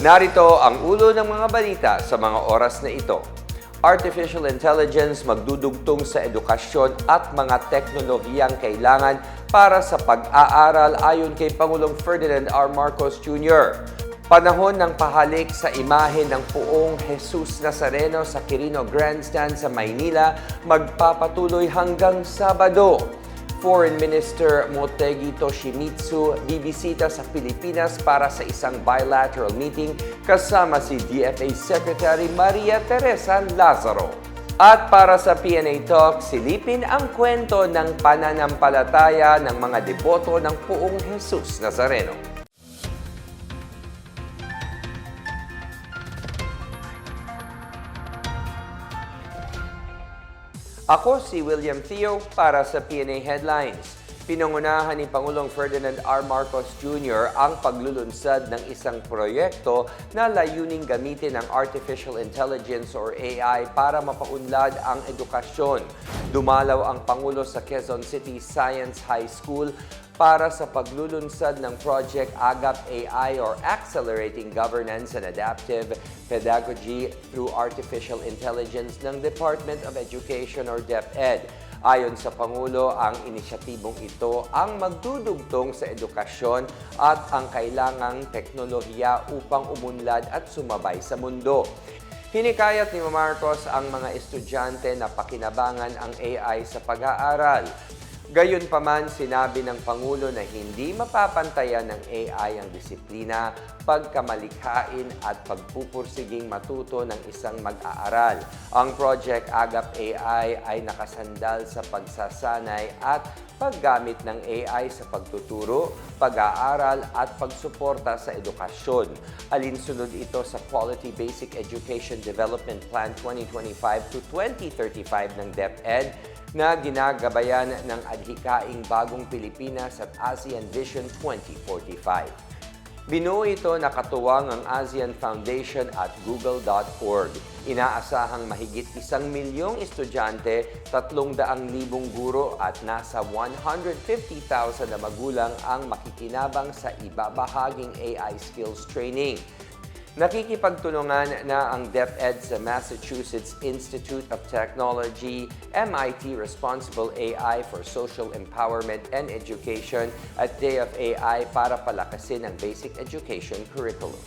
Narito ang ulo ng mga balita sa mga oras na ito. Artificial intelligence magdudugtong sa edukasyon at mga teknolohiyang kailangan para sa pag-aaral ayon kay Pangulong Ferdinand R. Marcos Jr. Panahon ng pahalik sa imahe ng Poong Jesus Nazareno sa Quirino Grandstand sa Maynila magpapatuloy hanggang Sabado. Foreign Minister Motegi Toshimitsu bibisita sa Pilipinas para sa isang bilateral meeting kasama si DFA Secretary Maria Teresa Lazaro. At para sa PNA Talk, silipin ang kwento ng pananampalataya ng mga deboto ng Poong Jesus Nazareno. Ako si William Theo para sa PNA Headlines. Pinangunahan ni Pangulong Ferdinand R. Marcos Jr. ang paglulunsad ng isang proyekto na layuning gamitin ang Artificial Intelligence or AI para mapaunlad ang edukasyon. Dumalaw ang Pangulo sa Quezon City Science High School para sa paglulunsad ng Project AGAP AI or Accelerating Governance and Adaptive Pedagogy through Artificial Intelligence ng Department of Education or DepEd. Ayon sa Pangulo, ang inisyatibong ito ang magdudugtong sa edukasyon at ang kailangang teknolohiya upang umunlad at sumabay sa mundo. Hinikayat ni Marcos ang mga estudyante na pakinabangan ang AI sa pag-aaral. Gayunpaman, sinabi ng Pangulo na hindi mapapantayan ng AI ang disiplina, pagkamalikhain at pagpupursiging matuto ng isang mag-aaral. Ang Project AGAP AI ay nakasandal sa pagsasanay at paggamit ng AI sa pagtuturo, pag-aaral at pagsuporta sa edukasyon. Alinsunod ito sa Quality Basic Education Development Plan 2025 to 2035 ng DepEd na ginagabayan ng adhikaing Bagong Pilipinas at ASEAN Vision 2045. Binuo ito na katuwang ang ASEAN Foundation at Google.org. Inaasahang mahigit 1 milyong estudyante, 300,000 guro at nasa 150,000 na magulang ang makikinabang sa ibabahaging AI skills training. Nakikipagtulungan na ang DepEd sa Massachusetts Institute of Technology, MIT Responsible AI for Social Empowerment and Education at Day of AI para palakasin ang basic education curriculum.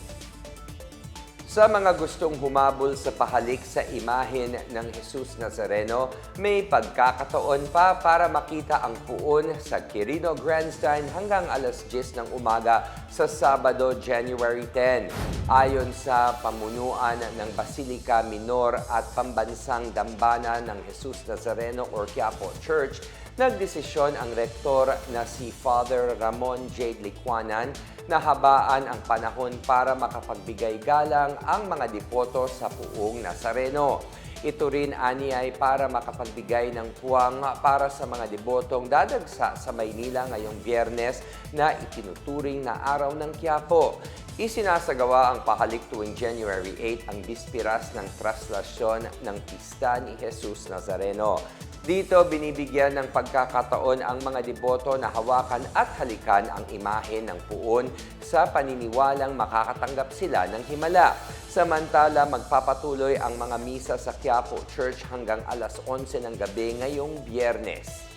Sa mga gustong humabol sa pahalik sa imahen ng Jesus Nazareno, may pagkakataon pa para makita ang puon sa Quirino Grandstand hanggang alas 10 ng umaga sa Sabado, January 10. Ayon sa pamunuan ng Basilica Minor at Pambansang Dambana ng Jesus Nazareno or Quiapo Church, nagdesisyon ang rektor na si Father Ramon J. Licuanan na habaan ang panahon para makapagbigay galang ang mga depoto sa Poong Nazareno. Ito rin ay para makapagbigay ng puwang para sa mga debotong dadagsa sa Maynila ngayong Biyernes na itinuturing na araw ng Quiapo. Isinasagawa ang pahalik tuwing January 8 ang bispiras ng traslasyon ng pista ni Jesus Nazareno. Dito, binibigyan ng pagkakataon ang mga deboto na hawakan at halikan ang imahe ng puon sa paniniwalang makakatanggap sila ng himala. Samantala, magpapatuloy ang mga misa sa Quiapo Church hanggang alas 11 ng gabi ngayong Biyernes.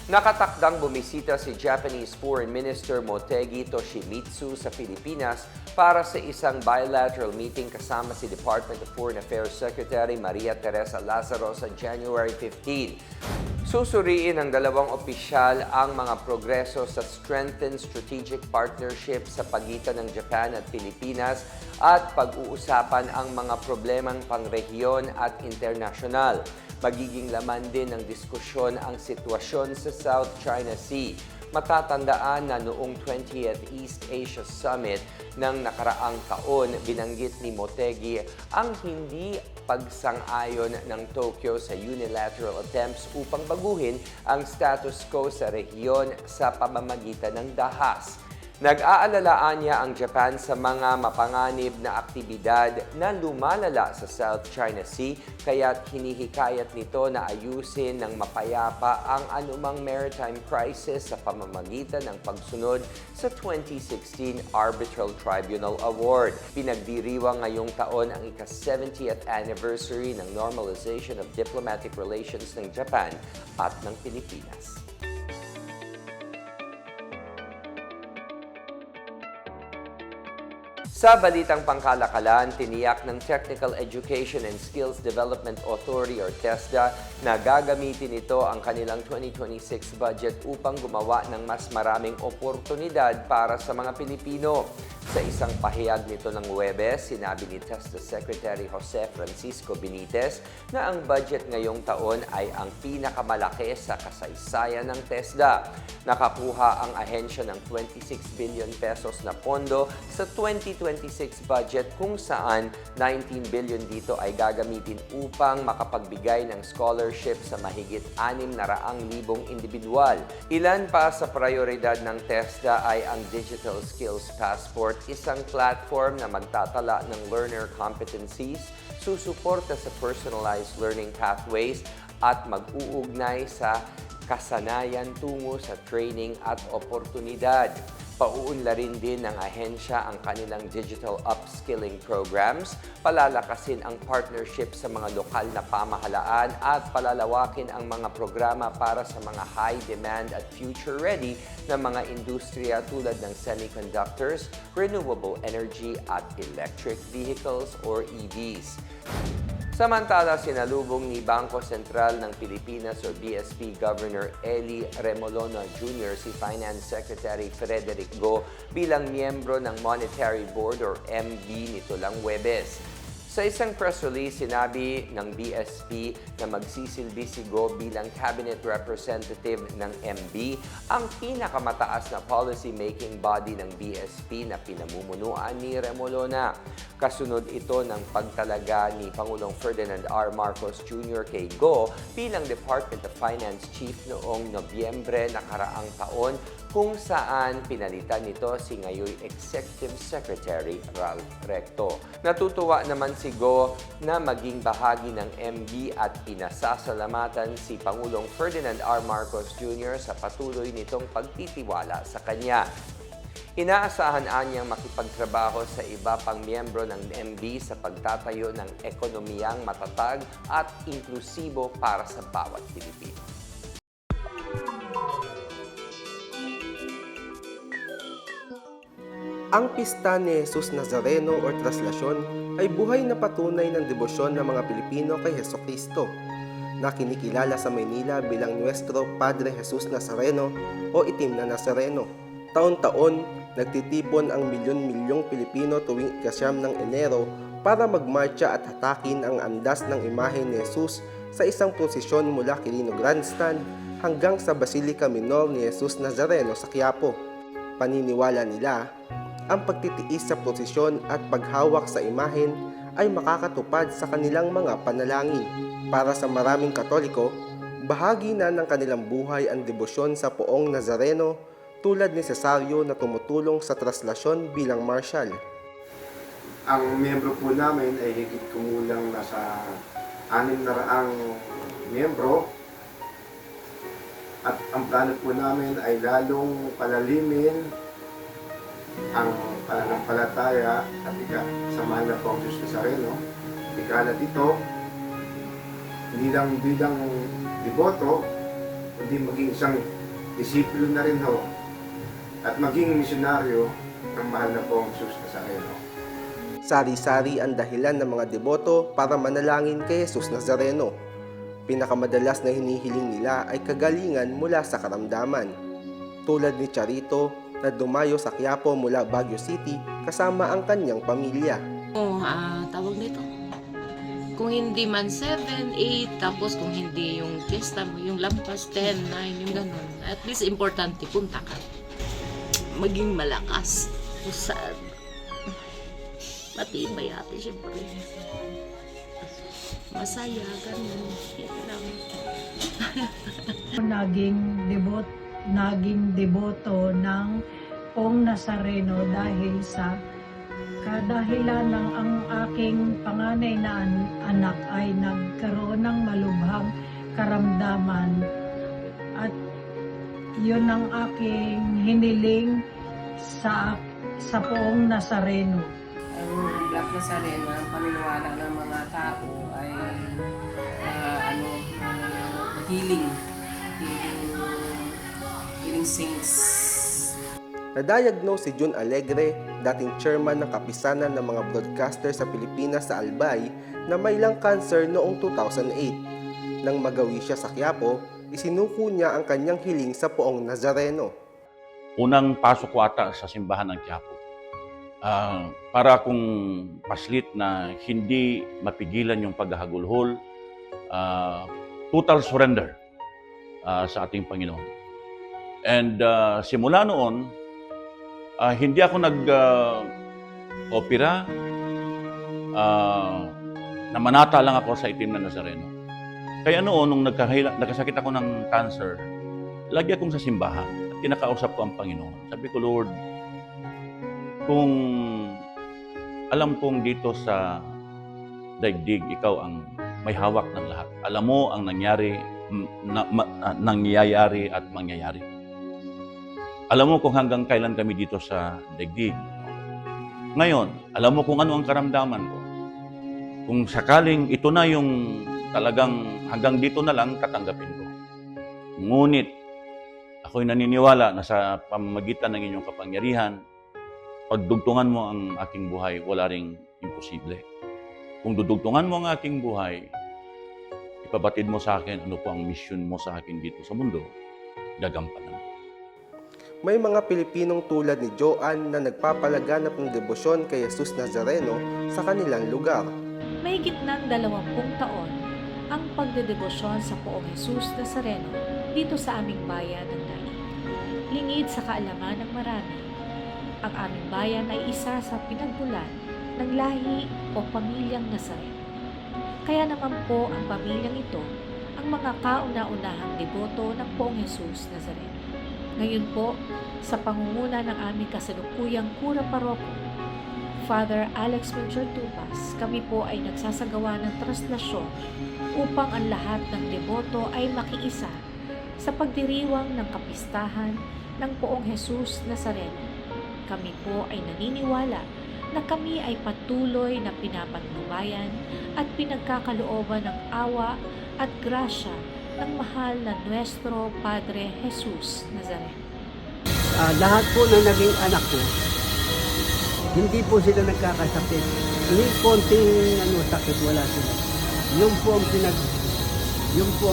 Nakatakdang bumisita si Japanese Foreign Minister Motegi Toshimitsu sa Pilipinas para sa isang bilateral meeting kasama si Department of Foreign Affairs Secretary Maria Teresa Lazaro sa January 15. Susuriin ng dalawang opisyal ang mga progreso sa strengthened strategic partnership sa pagitan ng Japan at Pilipinas at pag-uusapan ang mga problemang pangrehiyon at internasyonal. Magiging laman din ng diskusyon ang sitwasyon sa South China Sea. Matatandaan na noong 20th East Asia Summit ng nakaraang taon, binanggit ni Motegi ang hindi pagsang-ayon ng Tokyo sa unilateral attempts upang baguhin ang status quo sa rehiyon sa pamamagitan ng dahas. Nag-aalalaan niya ang Japan sa mga mapanganib na aktibidad na lumalala sa South China Sea, kaya't hinihikayat nito na ayusin ng mapayapa ang anumang maritime crisis sa pamamagitan ng pagsunod sa 2016 Arbitral Tribunal Award. Pinagdiriwang ngayong taon ang ika-70th anniversary ng normalization of diplomatic relations ng Japan at ng Pilipinas. Sa balitang pangkalakalan, tiniyak ng Technical Education and Skills Development Authority or TESDA na gagamitin ito ang kanilang 2026 budget upang gumawa ng mas maraming oportunidad para sa mga Pilipino. Sa isang pahayag nito ng Huwebes, sinabi ni TESDA Secretary Jose Francisco Benitez na ang budget ngayong taon ay ang pinakamalaki sa kasaysayan ng TESDA. Nakakuha ang ahensya ng 26 billion pesos na pondo sa 2026 budget kung saan 19 billion dito ay gagamitin upang makapagbigay ng scholarship sa mahigit 600,000 individual. Ilan pa sa prioridad ng TESDA ay ang Digital Skills Passport, isang platform na magtatala ng learner competencies, susuporta sa personalized learning pathways at mag-uugnay sa kasanayan tungo sa training at oportunidad. Pauunlarin din ng ahensya ang kanilang digital upskilling programs, palalakasin ang partnership sa mga lokal na pamahalaan at palalawakin ang mga programa para sa mga high demand at future ready na mga industriya tulad ng semiconductors, renewable energy at electric vehicles or EVs. Samantala, sinalubong ni Bangko Sentral ng Pilipinas o BSP Governor Eli Remolona Jr. si Finance Secretary Frederick Go bilang miyembro ng Monetary Board or MB nito lang Huwebes. Sa isang press release, sinabi ng BSP na magsisilbi si Go bilang cabinet representative ng MB, ang pinakamataas na policy-making body ng BSP na pinamumunuan ni Remolona. Kasunod ito ng pagtalaga ni Pangulong Ferdinand R. Marcos Jr. kay Go bilang Department of Finance Chief noong Nobyembre nakaraang taon, kung saan pinalitan nito si ngayon Executive Secretary Ralph Recto. Natutuwa naman si Go na maging bahagi ng MB at pinasasalamatan si Pangulong Ferdinand R. Marcos Jr. sa patuloy nitong pagtitiwala sa kanya. Inaasahan niyang makipagtrabaho sa iba pang miyembro ng MB sa pagtatayo ng ekonomiyang matatag at inklusibo para sa bawat Pilipino. Ang pista ni Jesus Nazareno o Traslasyon ay buhay na patunay ng debosyon ng mga Pilipino kay Hesukristo, na kinikilala sa Maynila bilang Nuestro Padre Jesus Nazareno o Itim na Nazareno. Taon-taon, nagtitipon ang milyon-milyong Pilipino tuwing ika-9 ng Enero para magmarcha at hatakin ang andas ng imahe ni Jesus sa isang prosesyon mula Quirino Grandstand hanggang sa Basilica Minor ni Jesus Nazareno sa Quiapo. Paniniwala nila, ang pagtitiis sa prosesyon at paghawak sa imahen ay makakatupad sa kanilang mga panalangin. Para sa maraming Katoliko, bahagi na ng kanilang buhay ang debosyon sa Poong Nazareno tulad ni Cesario na tumutulong sa traslasyon bilang marshal. Ang miyembro po namin ay higit kumulang nasa 600 miyembro at ang plano po namin ay lalong palalimin ang pananampalataya at sa mahal na Poong Jesus Nazareno. Ikalat ito, hindi lang bilang deboto, kundi maging isang disipulo na rin ho at maging misyonaryo ng mahal na Poong Jesus Nazareno. Sari-sari ang dahilan ng mga deboto para manalangin kay Jesus Nazareno. Pinakamadalas na hinihiling nila ay kagalingan mula sa karamdaman. Tulad ni Charito na dumayo sa Quiapo mula Baguio City kasama ang kanyang pamilya. Tawag nito. Kung hindi man 7, 8, tapos kung hindi yung fiesta mo, yung lampas 10, 9, yung ganun. At least importante, punta ka. Maging malakas. Usad. Matibay ate, syempre. Masaya, ganun. Yan lang. Naging deboto ng Poong Nazareno dahil sa kadahilan ng ang aking panganay na anak ay nagkaroon ng malubhang karamdaman at yun ang aking hiniling sa Poong Nazareno. Ang Black Nazareno, ang paniniwala ng mga tao ay healing saints. Na-diagnose si June Alegre, dating chairman ng kapisanan ng mga broadcaster sa Pilipinas sa Albay, na may lung cancer noong 2008. Nang magawi siya sa Quiapo, isinuko niya ang kanyang hiling sa Poong Nazareno. Unang pasok ko ata sa simbahan ng Quiapo. Para kung paslit na hindi mapigilan yung paghahagulhol, total surrender sa ating Panginoon. And simula noon, hindi ako nag-opera, namanata lang ako sa itim na Nazareno. Kaya noon, nung nagkasakit ako ng cancer, lagi akong sa simbahan at kinakausap ko ang Panginoon. Sabi ko, Lord, kung alam kong dito sa daigdig, ikaw ang may hawak ng lahat. Alam mo ang nangyayari at mangyayari. Alam mo kung hanggang kailan kami dito sa daigdig. Ngayon, alam mo kung ano ang karamdaman ko. Kung sakaling ito na yung talagang hanggang dito na lang, tatanggapin ko. Ngunit, ako'y naniniwala na sa pamamagitan ng inyong kapangyarihan, pagdugtungan mo ang aking buhay, wala ring imposible. Kung dudugtungan mo ang aking buhay, ipabatid mo sa akin ano po ang mission mo sa akin dito sa mundo, gagampanan. May mga Pilipinong tulad ni Joanne na nagpapalaganap ng debosyon kay Jesus Nazareno sa kanilang lugar. May gitnang 20 taon ang pagdedebosyon sa Poong Jesus Nazareno dito sa aming bayan ng Naik. Lingid sa kaalaman ng marami, ang aming bayan ay isa sa pinagmulan ng lahi o pamilyang Nazareno. Kaya naman po ang pamilyang ito ang mga kauna-unahang deboto ng Poong Jesus Nazareno. Ngayon po, sa pangunguna ng aming kasalukuyang Kura Paroko, Father Alex Major Tupas, kami po ay nagsasagawa ng traslasyon upang ang lahat ng deboto ay makiisa sa pagdiriwang ng kapistahan ng Poong Jesus Nazareno. Kami po ay naniniwala na kami ay patuloy na pinapatnubayan at pinagkakalooban ng awa at grasya ng mahal na Nuestro Padre Jesus Nazareno. Lahat po na naging anak ko, hindi po sila nagkakasakit. Hindi konting sakit, wala sila. Yung po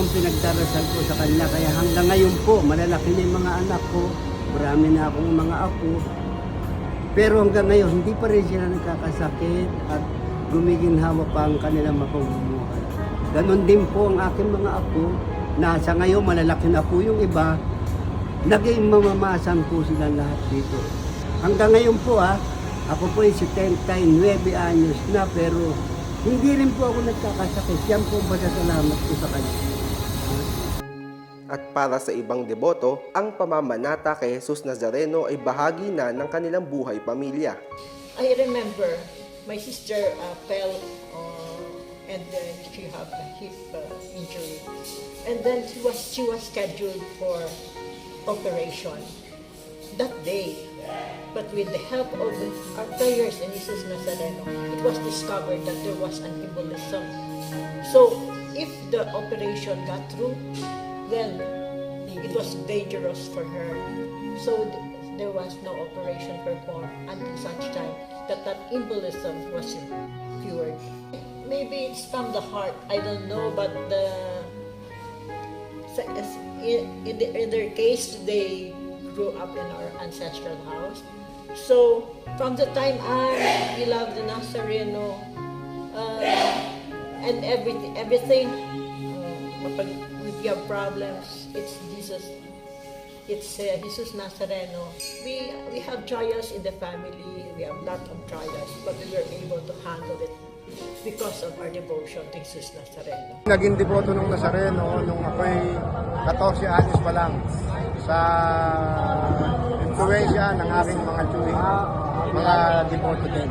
ang pinagdarasal ko sa kanila. Kaya hanggang ngayon po, malalaki na yung mga anak ko. Marami na akong mga apo. Pero hanggang ngayon, hindi pa rin sila nagkakasakit at gumiginhawa pa ang kanilang mapamumuhay. Ganon din po ang aking mga apo. Nasa ngayon, malalaki na po yung iba. Naging mamamasan po sila lahat dito. Hanggang ngayon po ako po ay 79 anyos na pero hindi rin po ako nagkakasakit. Yan po ang pasasalamat ko sa kanya. At para sa ibang deboto, ang pamamanata kay Jesus Nazareno ay bahagi na ng kanilang buhay pamilya. I remember my sister fell and she had a hip injury. And then she was scheduled for operation that day. But with the help of our prayers in Jesus Nazareno, it was discovered that there was an embolism. So if the operation got through, then it was dangerous for her. So there was no operation performed until such time that embolism was cured. Maybe it's from the heart, I don't know, but in their case, they grew up in our ancestral house. So from the time we love the Nazareno and everything, if we have problems, it's Jesus. It's Jesus Nazareno. We have trials in the family. We have lot of trials, but we were able to handle it because of our devotion to Jesus Nazareno. Naging deboto ng Nazareno nung ako'y 14 anyos pa lang sa impluensya ng aking mga chewing, mga devoto din.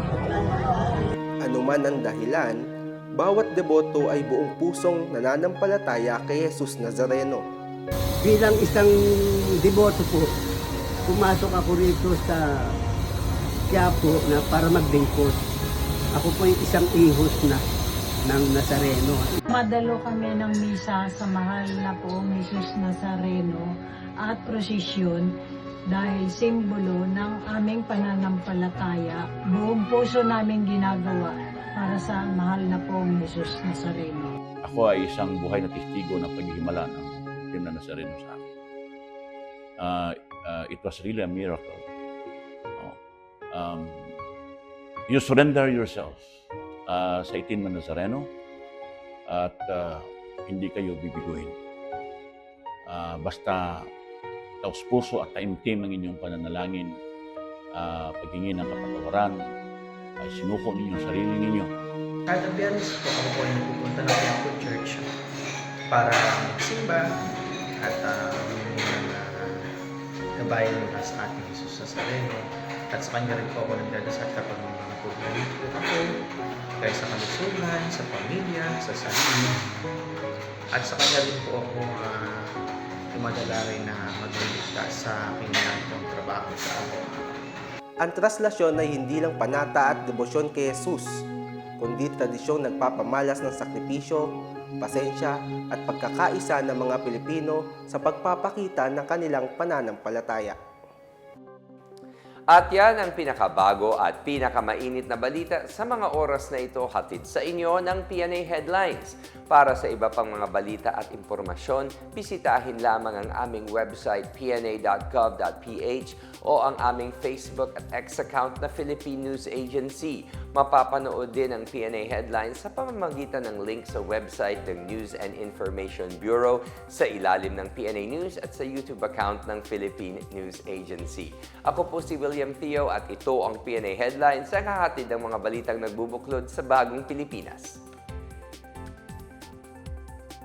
Anuman ang dahilan, bawat deboto ay buong pusong nananampalataya kay Jesus Nazareno. Bilang isang deboto po, pumasok ako rito sa Quiapo na para maglingkod. Ako po yung isang ihos na ng Nazareno. Madalo kami ng misa sa mahal na poong Jesus Nazareno at prosesyon dahil simbolo ng aming pananampalataya. Buong puso namin ginagawa para sa mahal na poong Jesus Nazareno. Ako ay isang buhay na testigo ng paghihimala ng Itim na Nazareno sa akin. It was really a miracle. You surrender yourself sa Itim na Nazareno at hindi kayo bibiguhin. Basta taos puso at taimtim ng inyong pananalangin, paghingi ng kapatawaran, ay sinuko ninyo ang sarili ninyo. Kada Biyernes po ako po ay nagpupunta ng Quiapo Church para magsimba at gabayan mula sa ating Jesus Nazareno. At sa kanya rin po ako nagdadasal kapag may mga problema po ako, kaya sa kalusugan, sa pamilya, sa sarili. At sa kanya rin po ako tumadalari na magliligtas sa aking ginagawang trabaho sa araw-araw. Ang traslasyon ay hindi lang panata at debosyon kay Jesus, kundi tradisyong nagpapamalas ng sakripisyo, pasensya at pagkakaisa ng mga Pilipino sa pagpapakita ng kanilang pananampalataya. At yan ang pinakabago at pinakamainit na balita sa mga oras na ito, hatid sa inyo ng PNA Headlines. Para sa iba pang mga balita at impormasyon, bisitahin lamang ang aming website pna.gov.ph o ang aming Facebook at X account na Philippine News Agency. Mapapanood din ang PNA Headlines sa pamamagitan ng link sa website ng News and Information Bureau, sa ilalim ng PNA News at sa YouTube account ng Philippine News Agency. Ako po si William Theo at ito ang PNA Headlines, ang hahatid ng mga balitang nagbubuklod sa bagong Pilipinas.